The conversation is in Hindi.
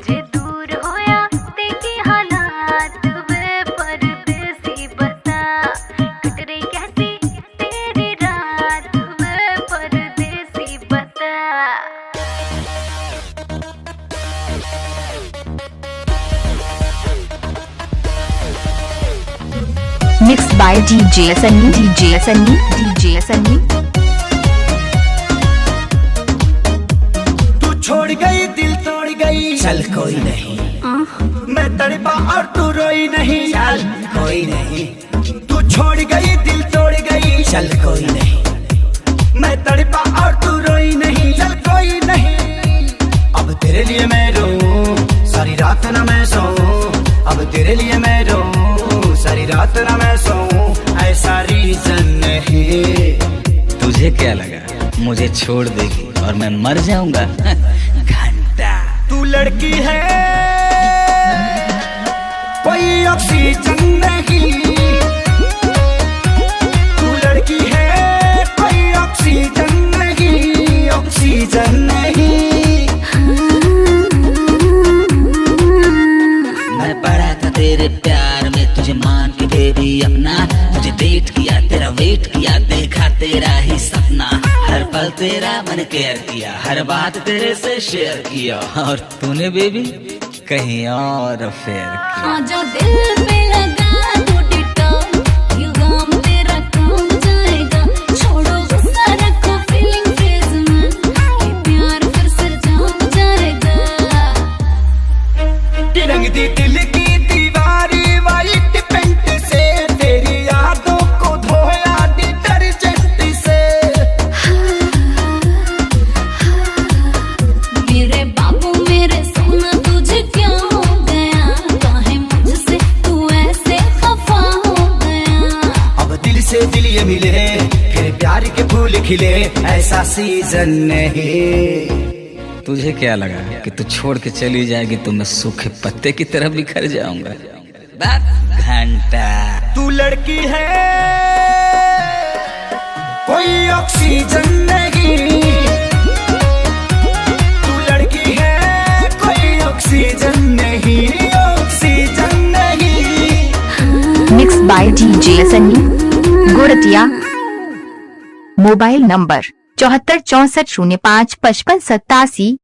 जे दूर होया देखी हालात वे परदेसी बता, कट रही कैसी तेरी रात वे परदेसी बता। Mixed by DJ Sunny, DJ Sunny, DJ Sunny। तू छोड़ गई दिल तोड़ गई, चल कोई नहीं, मैं तड़पा और तू रोई नहीं, चल कोई नहीं। तू छोड़ गई दिल तोड़ गई, चल कोई नहीं, मैं तड़पा और तू रोई नहीं, चल कोई नहीं। अब तेरे लिए मैं रोऊं सारी रात ना मैं सोऊं, अब तेरे लिए मैं रोऊं सारी रात ना मैं सोऊं, ऐसा रीजन नहीं। तुझे क्या लगा मुझे छोड़ देगी और मैं मर जाऊंगा? घंटा तू लड़की है कोई ऑक्सीजन नहीं, तू लड़की है कोई ऑक्सीजन नहीं, ऑक्सीजन नहीं। मैं पड़ा था तेरे प्यार में, तुझे मान के बेबी अपना, तुझे डेट किया तेरा वेट किया, देखा तेरा ही सपना, हर पल तेरा मैंने केयर किया, हर बात तेरे से शेयर किया, और तूने बेबी कहीं और अफेयर किया। आजा दिल पे लगा दो डिटॉल, ये गम तेरा कम जाएगा, छोड़ो गुस्सा रखो फीलिंग फेज में, ये प्यार फिर से जम जाएगा। रंग दी दिल की दीवारी वाइट पेंट से, तेरी यादों को धोया डिटर्जेंट से। मेरे बाबू मेरे सोना तुझे क्या हो गया, काहे मुझसे तू ऐसे खफा हो गया। अब दिल से दिल ये मिले फिर प्यार के फूल खिले, ऐसा सीजन नहीं। तुझे क्या लगा कि तू छोड़ के चली जाएगी तो मैं सूखे पत्ते की तरह बिखर जाऊंगा? घंटा तू लड़की है कोई ऑक्सीजन नहीं, तू लड़की है कोई ऑक्सीजन नहीं, ऑक्सीजन नहीं। Mixed by DJ Sunny, Gortiya. Mobile number 74 64 05 55 87।